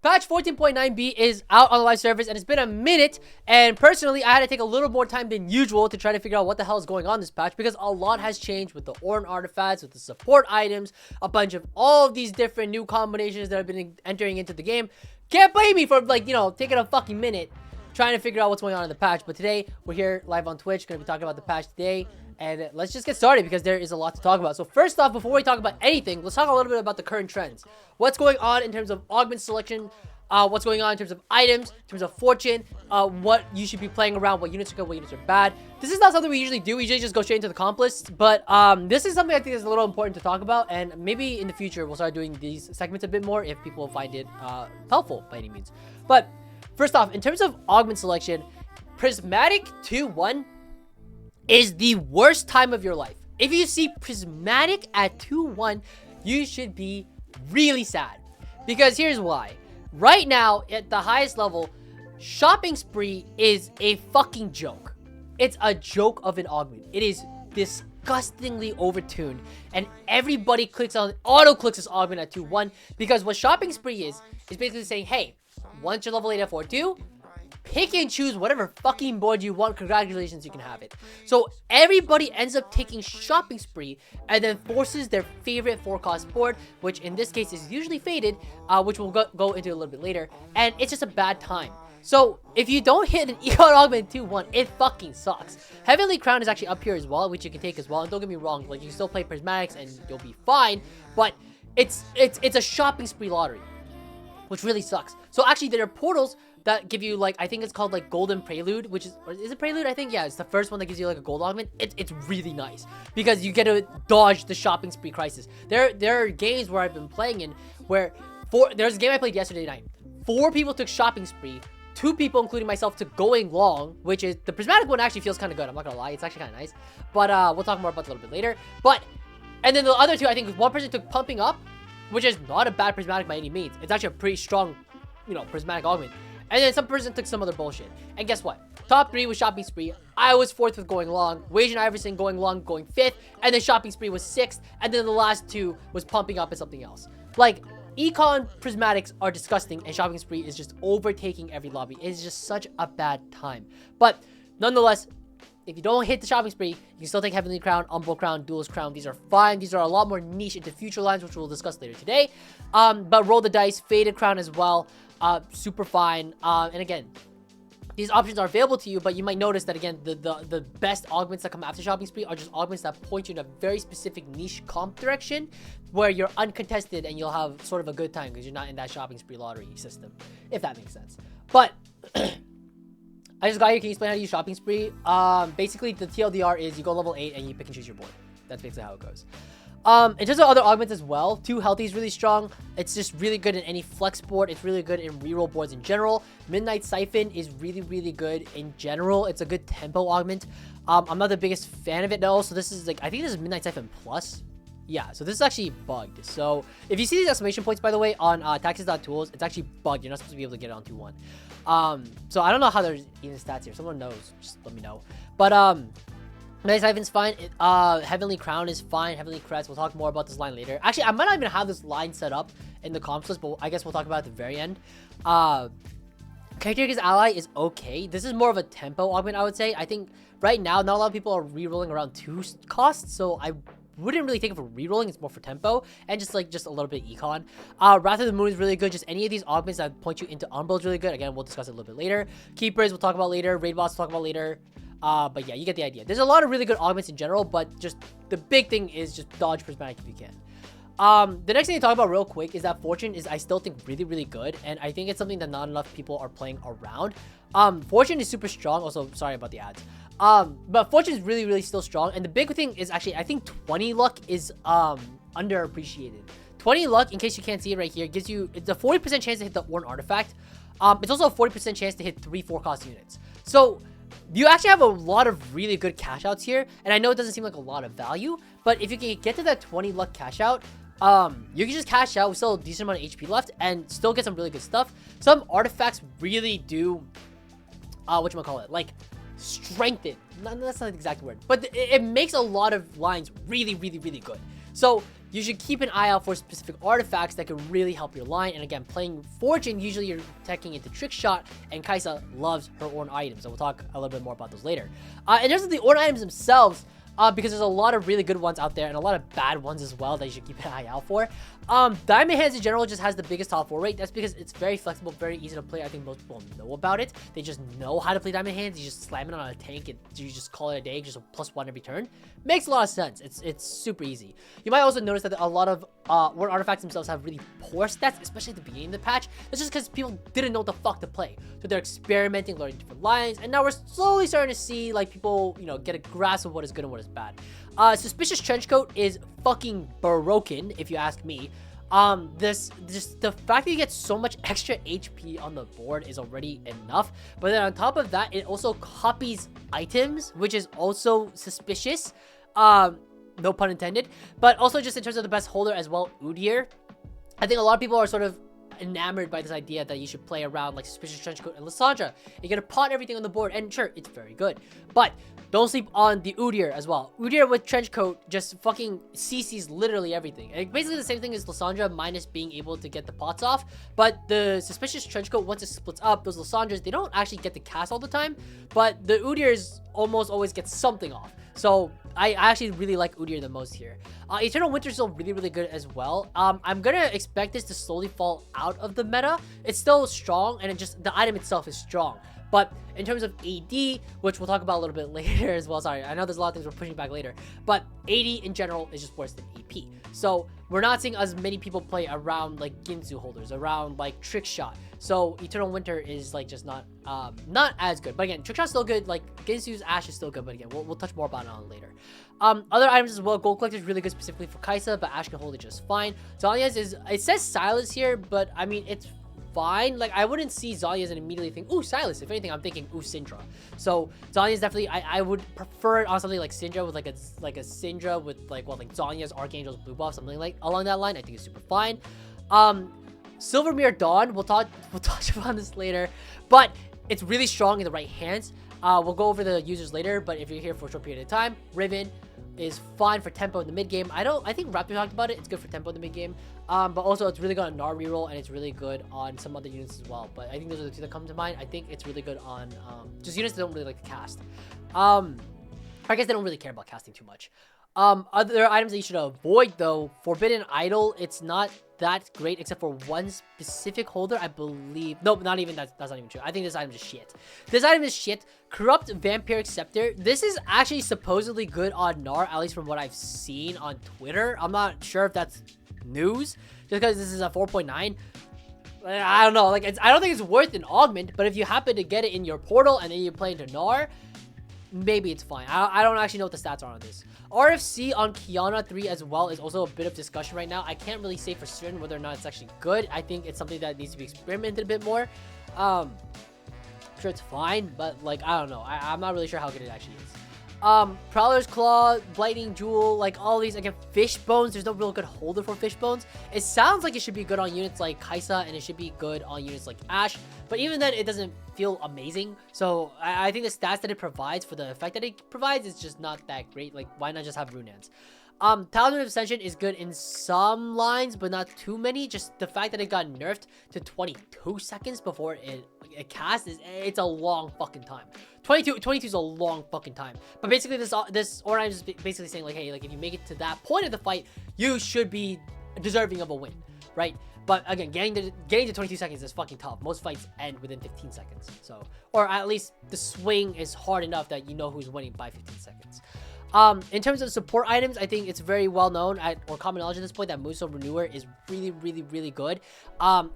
Patch 14.9b is out on the live servers, and it's been a minute, and personally, I had to take a little more time than usual to try to figure out what the hell is going on this patch, because a lot has changed with the ornn artifacts, with the support items, a bunch of all of these different new combinations that have been entering into the game. Can't blame me for, like, you know, taking a fucking minute trying to figure out what's going on in the patch, but today, we're here live on Twitch, gonna be talking about the patch today. And let's just get started because there is a lot to talk about. So first off, before we talk about anything, let's talk a little bit about the current trends. What's going on in terms of augment selection, what's going on in terms of items, in terms of fortune, what you should be playing around, what units are good, what units are bad. This is not something we usually do. We usually just go straight into the comp list. But this is something I think is a little important to talk about. And maybe in the future, we'll start doing these segments a bit more if people find it helpful by any means. But first off, in terms of augment selection, Prismatic 2-1 is the worst time of your life. If you see Prismatic at 2-1, you should be really sad. Because here's why. Right now, at the highest level, Shopping Spree is a fucking joke. It's a joke of an augment. It is disgustingly overtuned. And everybody auto-clicks this augment at 2-1. Because what Shopping Spree is basically saying, hey, once you're level 8 at 4-2, pick and choose whatever fucking board you want. Congratulations, you can have it. So everybody ends up taking Shopping Spree and then forces their favorite 4-cost board, which in this case is usually Faded, which we'll go into a little bit later. And it's just a bad time. So if you don't hit an Econ Augment 2-1, it fucking sucks. Heavenly Crown is actually up here as well, which you can take as well. And don't get me wrong, like, you can still play Prismatics and you'll be fine. But it's a Shopping Spree lottery, which really sucks. So actually, there are portals that give you, like, I think it's called, like, Golden Prelude, which is it Prelude? I think, yeah, it's the first one that gives you, like, a gold augment. It's really nice because you get to dodge the Shopping Spree crisis. There are games where I've been playing in where there's a game I played yesterday night. 4 people took Shopping Spree, 2 people, including myself, took Going Long, which is, the Prismatic one actually feels kind of good. I'm not gonna lie, it's actually kind of nice. But we'll talk more about that a little bit later. But, and then the other 2, I think one person took Pumping Up, which is not a bad Prismatic by any means. It's actually a pretty strong, you know, Prismatic augment. And then some person took some other bullshit. And guess what? Top 3 was Shopping Spree. I was 4th with Going Long. Wage and Iverson Going Long, going 5th. And then Shopping Spree was 6th. And then the last 2 was Pumping Up and something else. Like, Econ Prismatics are disgusting. And Shopping Spree is just overtaking every lobby. It's just such a bad time. But nonetheless, if you don't hit the Shopping Spree, you can still take Heavenly Crown, Umbral Crown, Duelist Crown. These are fine. These are a lot more niche into future lines, which we'll discuss later today. But Roll the Dice, Faded Crown as well. Super fine. And again, these options are available to you, but you might notice that, again, the best augments that come after Shopping Spree are just augments that point you in a very specific niche comp direction where you're uncontested and you'll have sort of a good time because you're not in that Shopping Spree lottery system, if that makes sense. But I just got here. Can you explain how to use Shopping Spree? Basically, the TLDR is you go level 8 and you pick and choose your board. That's basically how it goes. In terms of other augments as well, 2 Healthy is really strong. It's just really good in any flex board. It's really good in reroll boards in general. Midnight Siphon is really, really good in general. It's a good tempo augment. I'm not the biggest fan of it though, so this is like, I think this is Midnight Siphon Plus. Yeah, so this is actually bugged. So if you see these exclamation points, by the way, on taxes.tools, it's actually bugged. You're not supposed to be able to get it on 2-1. So I don't know how there's even stats here. Someone knows, just let me know. But Midnight Siphon's fine. Heavenly Crown is fine. Heavenly Crest. We'll talk more about this line later. Actually, I might not even have this line set up in the comps list, but I guess we'll talk about it at the very end. Character Ally is okay. This is more of a tempo augment, I would say. I think right now, not a lot of people are rerolling around 2 costs, so I wouldn't really think of a rerolling. It's more for tempo and just a little bit econ. Wrath of the Moon is really good. Just any of these augments that point you into Umbral is really good. Again, we'll discuss it a little bit later. Keepers we'll talk about later. Raid boss we'll talk about later. But yeah, you get the idea. There's a lot of really good augments in general, but just the big thing is just dodge Prismatic if you can. The next thing to talk about real quick is that Fortune is, I still think, really, really good. And I think it's something that not enough people are playing around. Fortune is super strong. Also, sorry about the ads. But Fortune is really, really still strong. And the big thing is actually, I think 20 luck is underappreciated. 20 luck, in case you can't see it right here, gives you, it's a 40% chance to hit the ornn artifact. It's also a 40% chance to hit 3 4-cost units. So you actually have a lot of really good cash outs here. And I know it doesn't seem like a lot of value, but if you can get to that 20 luck cash out, you can just cash out with still a decent amount of HP left and still get some really good stuff. Some artifacts really do, whatchamacallit, like, strengthen. That's not the exact word, but it makes a lot of lines really, really, really good. So you should keep an eye out for specific artifacts that could really help your line. And again, playing Fortune, usually you're teching into Trickshot, and Kai'Sa loves her ornn items. So we'll talk a little bit more about those later. In terms of the ornn items themselves, because there's a lot of really good ones out there and a lot of bad ones as well that you should keep an eye out for. Diamond Hands in general just has the biggest top 4 rate. That's because it's very flexible, very easy to play. I think most people know about it. They just know how to play Diamond Hands. You just slam it on a tank and you just call it a day, just a +1 every turn. Makes a lot of sense. It's super easy. You might also notice that a lot of ornn artifacts themselves have really poor stats, especially at the beginning of the patch. That's just because people didn't know what the fuck to play. So they're experimenting, learning different lines, and now we're slowly starting to see like people, you know, get a grasp of what is good and what is bad. Suspicious Trenchcoat is fucking broken, if you ask me. Just the fact that you get so much extra HP on the board is already enough. But then on top of that, it also copies items, which is also suspicious. No pun intended. But also just in terms of the best holder as well, Udyr. I think a lot of people are sort of enamored by this idea that you should play around like Suspicious Trenchcoat and Lysandra. You're gonna pot everything on the board, and sure, it's very good. But don't sleep on the Udyr as well. Udyr with Trenchcoat just fucking CCs literally everything. And basically the same thing as Lysandra minus being able to get the pots off. But the Suspicious Trenchcoat, once it splits up, those Lysandras, they don't actually get to cast all the time. But the Udyrs almost always get something off. So I actually really like Udyr the most here. Eternal Winter is still really, really good as well. I'm gonna expect this to slowly fall out of the meta. It's still strong, and the item itself is strong. But in terms of AD, which we'll talk about a little bit later as well, sorry, I know there's a lot of things we're pushing back later, but AD in general is just worse than AP. So we're not seeing as many people play around like Ginsu holders, around like Trickshot. So Eternal Winter is like just not as good. But again, Trickshot's still good. Like Ginsu's Ashe is still good, but again, we'll touch more about it on later. Other items as well. Gold Collector is really good specifically for Kai'Sa, but Ashe can hold it just fine. Zhonya's it says Silas here, but I mean it's fine. Like I wouldn't see Zhonya's and immediately think, ooh, Silas. If anything, I'm thinking, ooh, Syndra. So Zhonya's definitely, I would prefer it on something like Syndra with like a Syndra with like Zhonya's Archangel's blue buff, something like along that line. I think it's super fine. Silvermere Dawn, we'll touch upon this later, but it's really strong in the right hands. We'll go over the users later, but if you're here for a short period of time, Riven is fine for tempo in the mid game. I think Raptor talked about it. It's good for tempo in the mid game. But also it's really good on gnar reroll, and it's really good on some other units as well. But I think those are the two that come to mind. I think it's really good on just units that don't really like to cast. I guess they don't really care about casting too much. Other items that you should avoid though, Forbidden Idol, it's not that great except for one specific holder, I believe. Nope, not even that's not even true. I think this item is shit. This item is shit. Corrupt Vampiric Scepter. This is actually supposedly good on gnar, at least from what I've seen on Twitter. I'm not sure if that's news, just because this is a 4.9. I don't know. Like I don't think it's worth an augment, but if you happen to get it in your portal and then you play into gnar, maybe it's fine. I don't actually know what the stats are on this. RFC on Kiana 3 as well is also a bit of discussion right now. I can't really say for certain whether or not it's actually good. I think it's something that needs to be experimented a bit more. Sure, it's fine, but like I don't know. I'm not really sure how good it actually is. Prowler's Claw, Blighting Jewel, like all these. Again, Fish Bones, there's no real good holder for Fish Bones. It sounds like it should be good on units like Kai'Sa, and it should be good on units like Ashe, but even then it doesn't feel amazing. So I think the stats that it provides for the effect that it provides is just not that great. Like why not just have Runehands? Talisman of Ascension is good in some lines, but not too many. Just the fact that it got nerfed to 22 seconds before it cast it's a long fucking time. 22 is a long fucking time. But basically this ornn is basically saying like, hey, like if you make it to that point of the fight, you should be deserving of a win, right? But again, getting to 22 seconds is fucking tough. Most fights end within 15 seconds. So, or at least the swing is hard enough that you know who's winning by 15 seconds. In terms of support items, I think it's very well known or common knowledge at this point that Moonstone Renewer is really, really, really good.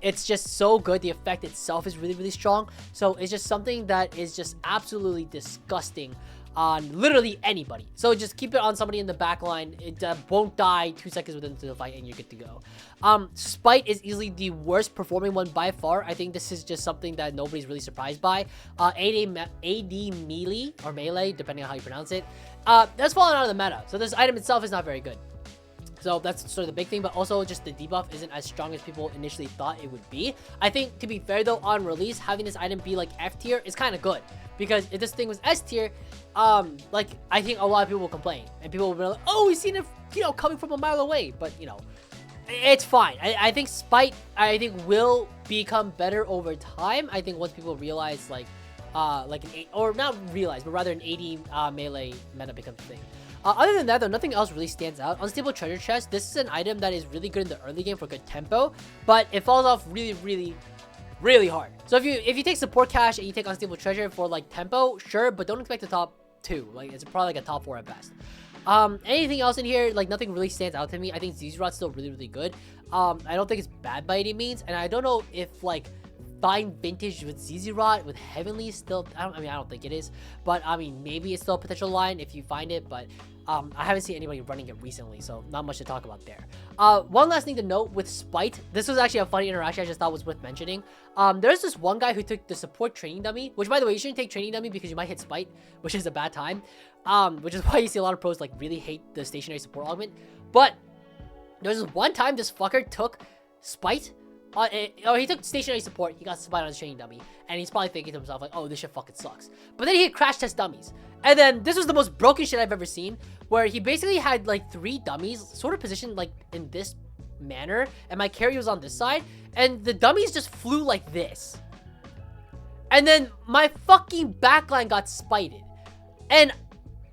It's just so good. The effect itself is really, really strong. So it's just something that is just absolutely disgusting on literally anybody. So just keep it on somebody in the back line. It won't die 2 seconds within the fight and you're good to go. Spite is easily the worst performing one by far. I think this is just something that nobody's really surprised by. AD melee or melee, depending on how you pronounce it, that's fallen out of the meta. So this item itself is not very good. So that's sort of the big thing, but also just the debuff isn't as strong as people initially thought it would be. I think, to be fair though, on release, having this item be like F tier is kind of good, because if this thing was S tier, like, I think a lot of people will complain, and people will be like, oh, we've seen it, you know, coming from a mile away, but, you know, it's fine. I think Spite, I think, will become better over time. I think once people realize, like an or not realize, but rather an 80 melee meta becomes a thing. Other than that, though, nothing else really stands out. Unstable treasure chest, this is an item that is really good in the early game for good tempo, but it falls off really hard. So if you take support cash and you take unstable treasure for like tempo, sure, but don't expect the top 2. Like, it's probably like a top 4 at best. Anything else in here, like, nothing really stands out to me. I think Zeezrod's still really good. I don't think it's bad by any means, and I don't know if, like, buying vintage with Zeezrod with Heavenly still, I don't think it is, but I mean, maybe it's still a potential line if you find it, but I haven't seen anybody running it recently, so not much to talk about there. One last thing to note with Spite, this was actually a funny interaction I just thought was worth mentioning. There's this one guy who took the support training dummy, which, by the way, you shouldn't take training dummy because you might hit Spite, which is a bad time, which is why you see a lot of pros like really hate the stationary support augment. But there's this one time this fucker took Spite. He took stationary support, he got Spite on his training dummy, and he's probably thinking to himself like, oh, this shit fucking sucks. But then he hit crash test dummies, and then this was the most broken shit I've ever seen, where he basically had like 3 dummies sort of positioned like in this manner, and my carry was on this side, and the dummies just flew like this, and then my fucking backline got spited, and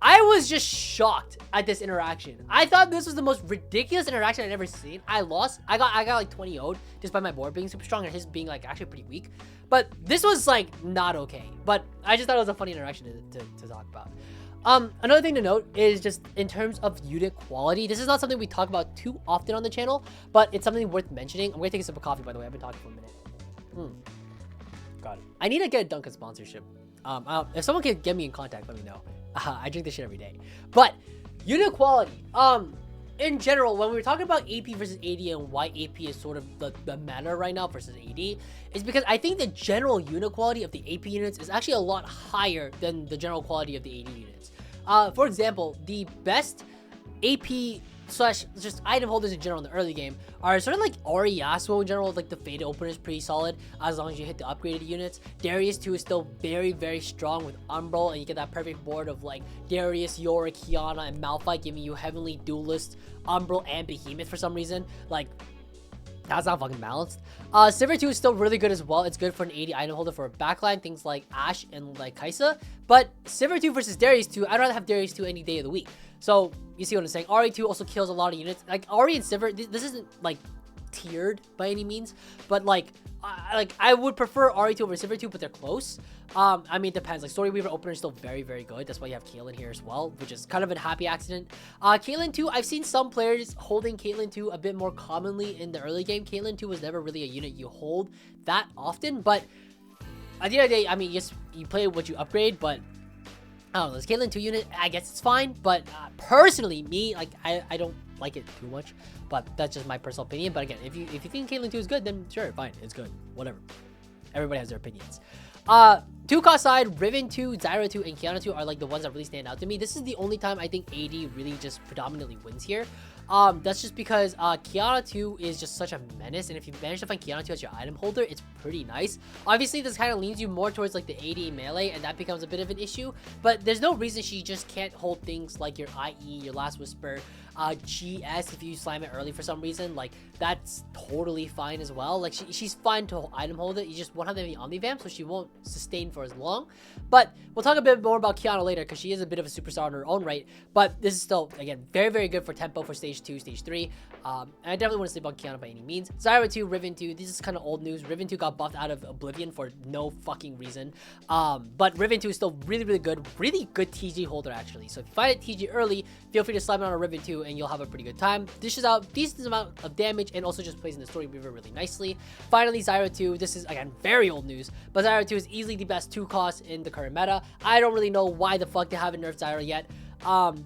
I was just shocked at this interaction. I thought this was the most ridiculous interaction I'd ever seen. I lost. I got like 20 0'd just by my board being super strong and his being like actually pretty weak. But this was like not okay. But I just thought it was a funny interaction to talk about. Another thing to note is just in terms of unit quality. This is not something we talk about too often on the channel, but it's something worth mentioning. I'm gonna take a sip of coffee, by the way. I've been talking for a minute. Got it. I need to get a Dunkin' sponsorship. If someone can get me in contact, let me know. I drink this shit every day. But unit quality, in general, when we're talking about AP versus AD and why AP is sort of the meta right now versus AD, is because I think the general unit quality of the AP units is actually a lot higher than the general quality of the AD units. For example, the best AP slash just item holders in general in the early game are sort of like Ori Yasuo in general. Like the Fade opener is pretty solid as long as you hit the upgraded units. Darius 2 is still very strong with Umbral, and you get that perfect board of like Darius, Yorick, Kiana, and Malphite giving you Heavenly, Duelist, Umbral, and Behemoth for some reason. Like, that's not fucking balanced. Sivir 2 is still really good as well. It's good for an 80 item holder for a backline, things like Ashe and like Kaisa. But Sivir 2 versus Darius 2, I'd rather have Darius 2 any day of the week. So you see what I'm saying. RE2 also kills a lot of units. Like Ori and Sivir, this isn't like tiered by any means, but like I would prefer RE2 over Sivir 2, but they're close. I mean, it depends. Like Storyweaver opener is still very good. That's why you have Caitlyn here as well, which is kind of a happy accident. Caitlyn 2, I've seen some players holding Caitlyn 2 a bit more commonly in the early game. Caitlyn 2 was never really a unit you hold that often, but at the end of the day, I mean, yes, you play what you upgrade, but I don't know, this Caitlyn 2 unit, I guess it's fine, but personally, me, like, I don't like it too much, but that's just my personal opinion. But again, if you think Caitlyn 2 is good, then sure, fine, it's good, whatever. Everybody has their opinions. 2 cost side, Riven 2, Zyra 2, and Kiana 2 are like the ones that really stand out to me. This is the only time I think AD really just predominantly wins here. That's just because Kiana 2 is just such a menace, and if you manage to find Kiana 2 as your item holder, it's pretty nice. Obviously, this kind of leans you more towards like the AD melee, and that becomes a bit of an issue, but there's no reason she just can't hold things like your IE, your Last Whisper, GS if you slam it early for some reason. Like, that's totally fine as well. Like, she's fine to item hold it. You just won't have any omnivamp, so she won't sustain for as long. But we'll talk a bit more about Kiana later, because she is a bit of a superstar in her own right. But this is still, again, very good for tempo for stage 2, stage 3. And I definitely want to sleep on Kiana by any means. Zyra 2, Riven 2, this is kind of old news. Riven 2 got buffed out of Oblivion for no fucking reason. But Riven 2 is still really good TG holder, actually. So if you find it TG early, feel free to slap it on a Riven 2 and you'll have a pretty good time. Dishes out decent amount of damage and also just plays in the Storyweaver really nicely. Finally, Zyra 2, this is, again, very old news, but Zyra 2 is easily the best 2 cost in the current meta. I don't really know why the fuck they haven't nerfed Zyra yet.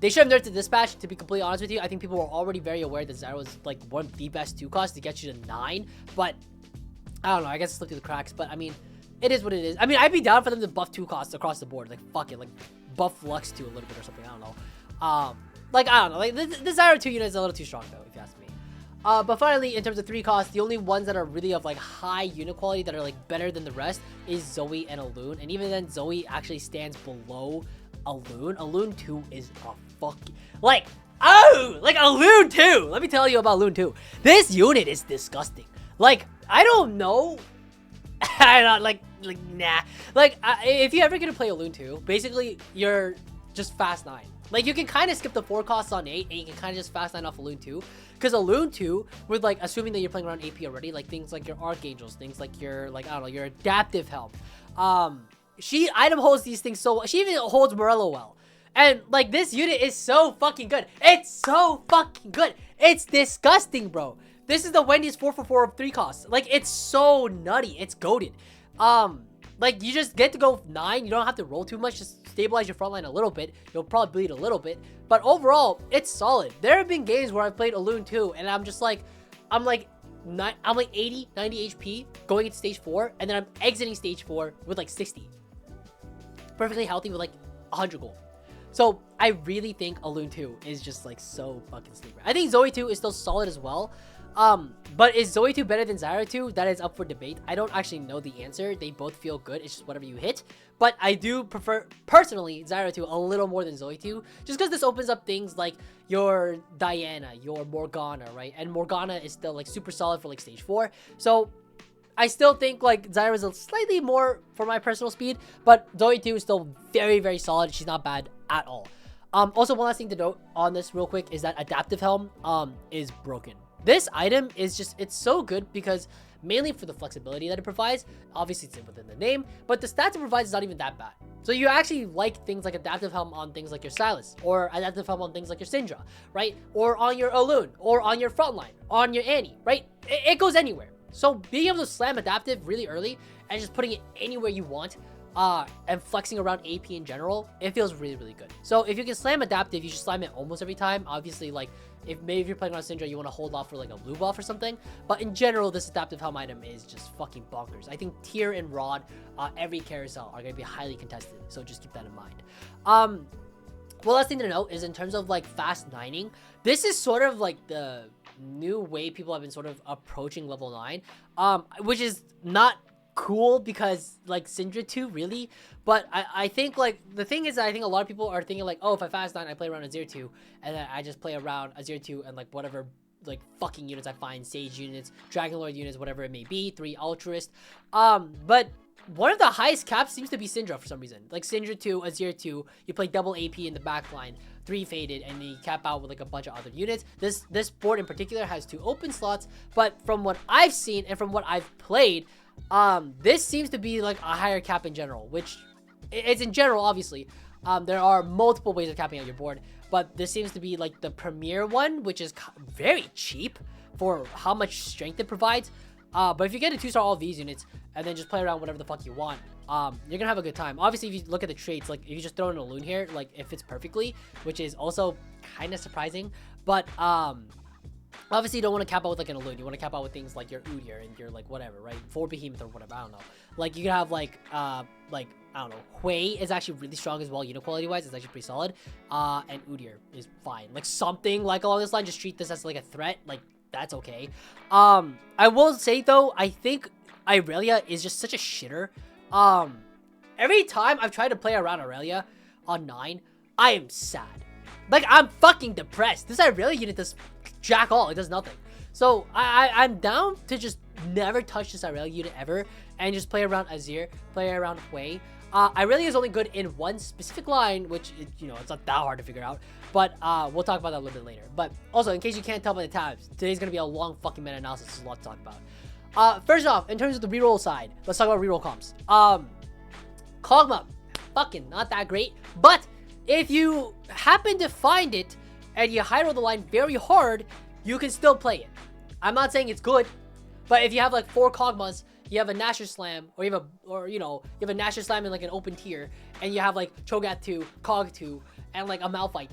They should have nerfed the dispatch, to be completely honest with you. I think people were already very aware that Zyra was like one of the best 2 costs to get you to 9, but I don't know, I guess it slipped through the cracks. But I mean, it is what it is. I mean, I'd be down for them to buff 2 costs across the board. Like, fuck it, like buff Lux 2 a little bit or something. I don't know. Like, I don't know, like the Zyra 2 unit is a little too strong though, if you But finally, in terms of 3 costs, the only ones that are really of like high unit quality that are like better than the rest is Zoe and Alune. And even then, Zoe actually stands below Alune. Alune 2 is a fucking like Alune 2. Let me tell you about Alune 2. This unit is disgusting. Like, I don't know. I don't like nah. Like, if you ever get to play Alune 2, basically you're just fast 9. Like, you can kind of skip the 4 costs on 8, and you can kind of just fast 9 off Alune 2. Because Alune 2, with like, assuming that you're playing around AP already, like things like your Archangels, things like your, like, I don't know, your Adaptive Helm. She item holds these things so well. She even holds Morello well. And, like, this unit is so fucking good. It's so fucking good. It's disgusting, bro. This is the Wendy's 4 of 3 costs. Like, it's so nutty. It's goated. Like, you just get to go 9. You don't have to roll too much. Just stabilize your front line a little bit. You'll probably bleed a little bit. But overall, it's solid. There have been games where I've played Alune 2, and I'm just like, I'm like 80, 90 HP going into stage 4, and then I'm exiting stage 4 with like 60. Perfectly healthy with like 100 gold. So I really think Alune 2 is just like so fucking sleeper. I think Zoe 2 is still solid as well. But is Zoe 2 better than Zyra 2? That is up for debate. I don't actually know the answer. They both feel good. It's just whatever you hit. But I do prefer, personally, Zyra 2 a little more than Zoe 2. Just because this opens up things like your Diana, your Morgana, right? And Morgana is still like super solid for like stage 4. So I still think like Zyra is a slightly more for my personal speed. But Zoe 2 is still very, very solid. She's not bad at all. Also, one last thing to note on this real quick is that Adaptive Helm is broken. This item is just, it's so good because mainly for the flexibility that it provides. Obviously, it's within the name, but the stats it provides is not even that bad. So you actually like things like Adaptive Helm on things like your Silas, or Adaptive Helm on things like your Syndra, right? Or on your Alune, or on your Frontline, on your Annie, right? It goes anywhere. So being able to slam Adaptive really early and just putting it anywhere you want, and flexing around AP in general, it feels really, really good. So if you can slam Adaptive, you should slam it almost every time. Obviously, like, if you're playing on Syndra, you want to hold off for like a blue buff or something. But in general, this Adaptive Helm item is just fucking bonkers. I think Tier and Rod, every carousel are going to be highly contested. So just keep that in mind. One last thing to note is in terms of like fast 9ing, this is sort of like the new way people have been sort of approaching level 9, which is not cool because like Syndra 2 really, but I think like the thing is that I think a lot of people are thinking like, oh, if I fast 9 I play around a 0-2 and then I just play around a 0-2 and like whatever like fucking units I find, Sage units, Dragon Lord units, whatever it may be, 3 Altruist. But one of the highest caps seems to be Syndra for some reason. Like Syndra 2, a 0-2, you play double AP in the back line, 3 faded, and then you cap out with like a bunch of other units. This board in particular has 2 open slots, but from what I've seen and from what I've played, this seems to be like a higher cap in general, which it's in general, obviously. There are multiple ways of capping out your board, but this seems to be like the premier one, which is very cheap for how much strength it provides. But if you get a 2-star all of these units and then just play around whatever the fuck you want, you're gonna have a good time. Obviously, if you look at the traits, like if you just throw in a Alune here, like it fits perfectly, which is also kind of surprising. But obviously, you don't want to cap out with like an Alune. You want to cap out with things like your Udyr and your like whatever, right? 4 Behemoth or whatever. I don't know. Like you can have like I don't know. Hui is actually really strong as well, unit quality wise. It's actually pretty solid. And Udyr is fine. Like something like along this line. Just treat this as like a threat. Like that's okay. I will say though, I think Irelia is just such a shitter. Every time I've tried to play around Irelia on 9, I am sad. Like I'm fucking depressed. This Irelia unit does jack all. It does nothing. So I'm down to just never touch this Irelia unit ever and just play around Azir, play around Hui. Irelia is only good in one specific line, which you know it's not that hard to figure out. But we'll talk about that a little bit later. But also, in case you can't tell by the tabs, today's gonna be a long fucking meta analysis. There's a lot to talk about. First off, in terms of the reroll side, let's talk about reroll comps. Kog'maw, fucking not that great. But if you happen to find it and you high roll the line very hard, you can still play it. I'm not saying it's good, but if you have like 4 Kog'maws, you have a Nasher Slam, or you have a Nasher Slam in like an open tier, and you have like Cho'Gath 2, Kog 2, and like a Malphite.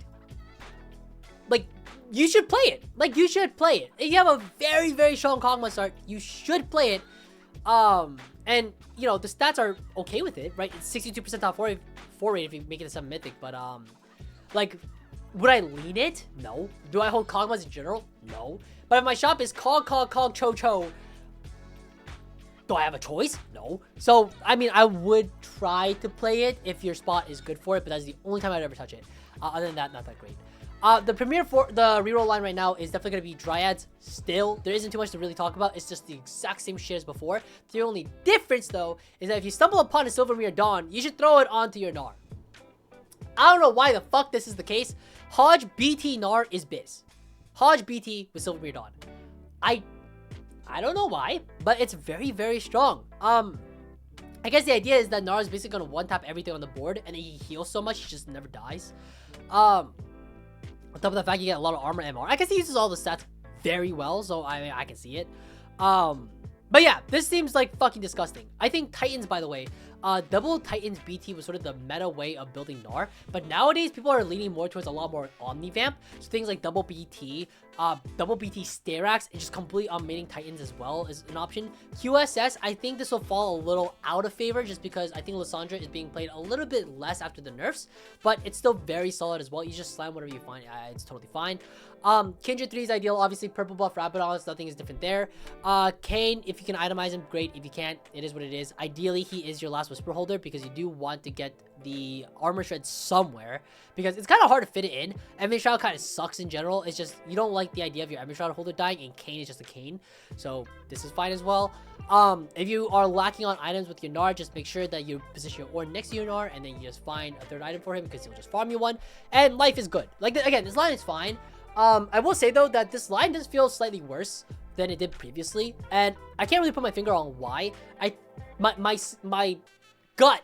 Like, you should play it. Like, you should play it. If you have a very, very strong Kog'Maw start, you should play it. And, you know, the stats are okay with it, right? It's 62% top 4 rate if you make it a 7 mythic, but, like, Would I lean it? No. Do I hold kog'maws in general? No. But if my shop is cog, cho, cho, do I have a choice? No. So, I mean, I would try to play it if your spot is good for it, but that's the only time I'd ever touch it. Other than that, not that great. The premier for the reroll line right now is definitely going to be Dryads still. There isn't too much to really talk about. It's just the exact same shit as before. The only difference, though, is that if you stumble upon a Silvermere Dawn, you should throw it onto your gnar. I don't know why the fuck this is the case. Hodge BT gnar is biz. Hodge BT with Silvermere Dawn. I don't know why, but it's very, very strong. I guess the idea is that gnar is basically going to one-tap everything on the board, and then he heals so much, he just never dies. On top of the fact you get a lot of armor MR. I guess he uses all the stats very well, so I can see it. But yeah, this seems like fucking disgusting. I think Titans, by the way, double Titans BT was sort of the meta way of building gnar, but nowadays people are leaning more towards a lot more omnivamp. So things like double BT Sterax, and just completely unmating Titans as well is an option. QSS, I think this will fall a little out of favor just because I think Lysandra is being played a little bit less after the nerfs, but it's still very solid as well. You just slam whatever you find, it's totally fine. Kindred 3 is ideal, obviously. Purple buff Rabadon, nothing is different there. Kayn, if you can itemize him, great. If you can't, it is what it is. Ideally, he is your last Whisper holder because you do want to get the armor shred somewhere because it's kind of hard to fit it in. Ember Shroud kind of sucks in general. It's just you don't like the idea of your Ember Shroud holder dying, and Kayn is just a Kayn, so this is fine as well. If you are lacking on items with your gnar, just make sure that you position your ornn next to your gnar, and then you just find a third item for him because he'll just farm you one, and life is good. Like again, this line is fine. I will say though that this line does feel slightly worse than it did previously, and I can't really put my finger on why. My gut,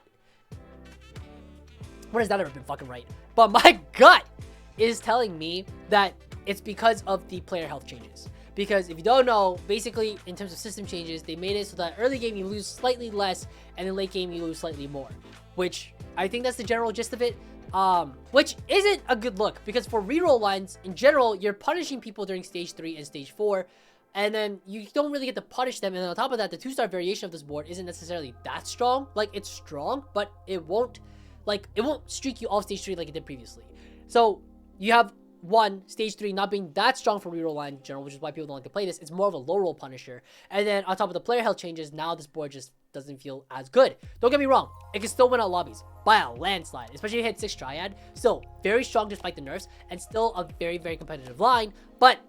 when has that ever been fucking right? But my gut is telling me that it's because of the player health changes. Because if you don't know, basically in terms of system changes, they made it so that early game you lose slightly less, and in late game you lose slightly more. Which I think that's the general gist of it. Which isn't a good look, because for reroll lines in general, you're punishing people during stage 3 and stage 4, and then you don't really get to punish them. And on top of that, the 2-star variation of this board isn't necessarily that strong. Like, it's strong, but it won't streak you off stage 3 like it did previously. So you have stage 3 not being that strong for reroll line in general, which is why people don't like to play this. It's more of a low roll punisher, and then on top of the player health changes, now this board just doesn't feel as good. Don't get me wrong, it can still win out lobbies by a landslide, especially if you hit 6 Dryad. Still very strong despite the nerfs, and still a very, very competitive line, but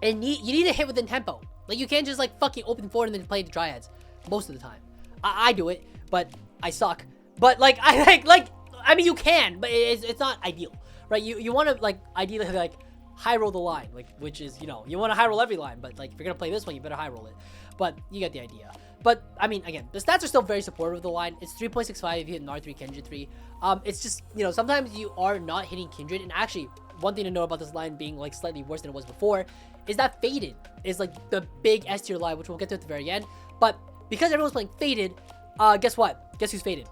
you need to hit within tempo. Like, you can't just like fucking open forward and then play the Dryads most of the time. I do it, but I suck. But like I mean, you can, but it's not ideal, right? You want to like ideally like high roll the line, like, which is, you know, you want to high roll every line, but like if you're gonna play this one, you better high roll it. But you get the idea. But I mean, again, the stats are still very supportive of the line. It's 3.65 if you hit gnar 3, Kindred 3. It's just, you know, sometimes you are not hitting Kindred. And actually, one thing to know about this line being like slightly worse than it was before is that Faded is like the big S tier line, which we'll get to at the very end. But because everyone's playing Faded, guess what? Guess who's Faded?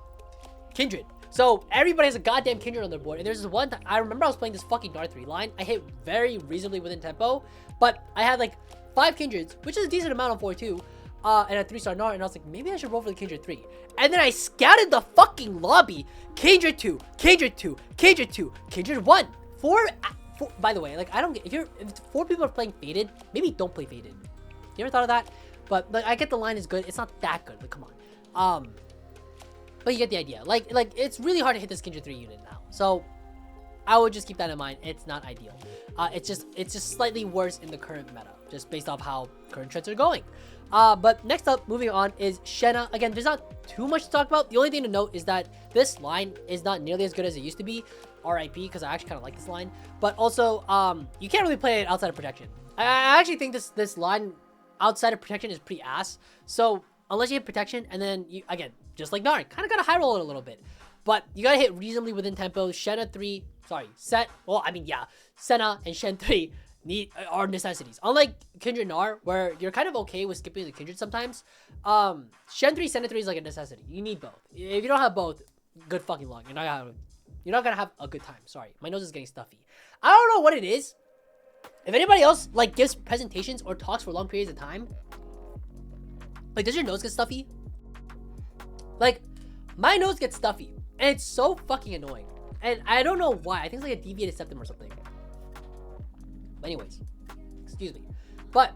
Kindred. So everybody has a goddamn Kindred on their board. And there's this one time, I remember I was playing this fucking gnar 3 line. I hit very reasonably within tempo, but I had like 5 Kindreds, which is a decent amount on 4-2. And a 3-star gnar, and I was like, maybe I should roll for the Kindred 3. And then I scouted the fucking lobby. Kindred 2, Kindred 2, Kindred 2, Kindred 1. 4, by the way, like, I don't get, if 4 people are playing Faded, maybe don't play Faded. You ever thought of that? But like, I get the line is good. It's not that good, like, come on. But you get the idea. Like it's really hard to hit this Kindred 3 unit now. So I would just keep that in mind. It's not ideal. It's just slightly worse in the current meta, just based off how current trends are going. But next up, moving on, is Shenna. Again, there's not too much to talk about. The only thing to note is that this line is not nearly as good as it used to be. RIP, because I actually kind of like this line. But also, you can't really play it outside of protection. I actually think this line outside of protection is pretty ass. So unless you hit protection, and then you, again, just like gnar, kind of gotta high roll it a little bit. But you gotta hit reasonably within tempo. Shenna 3, sorry, Senna and Shen 3 are necessities. Unlike Kindred Gnar, where you're kind of okay with skipping the Kindred sometimes, Shen 3, Senna 3 is like a necessity. You need both. If you don't have both, good fucking luck. You're not gonna have a good time. Sorry, my nose is getting stuffy. I don't know what it is. If anybody else like gives presentations or talks for long periods of time, like, does your nose get stuffy? Like, my nose gets stuffy, and it's so fucking annoying. And I don't know why. I think it's like a deviated septum or something. But anyways, excuse me. But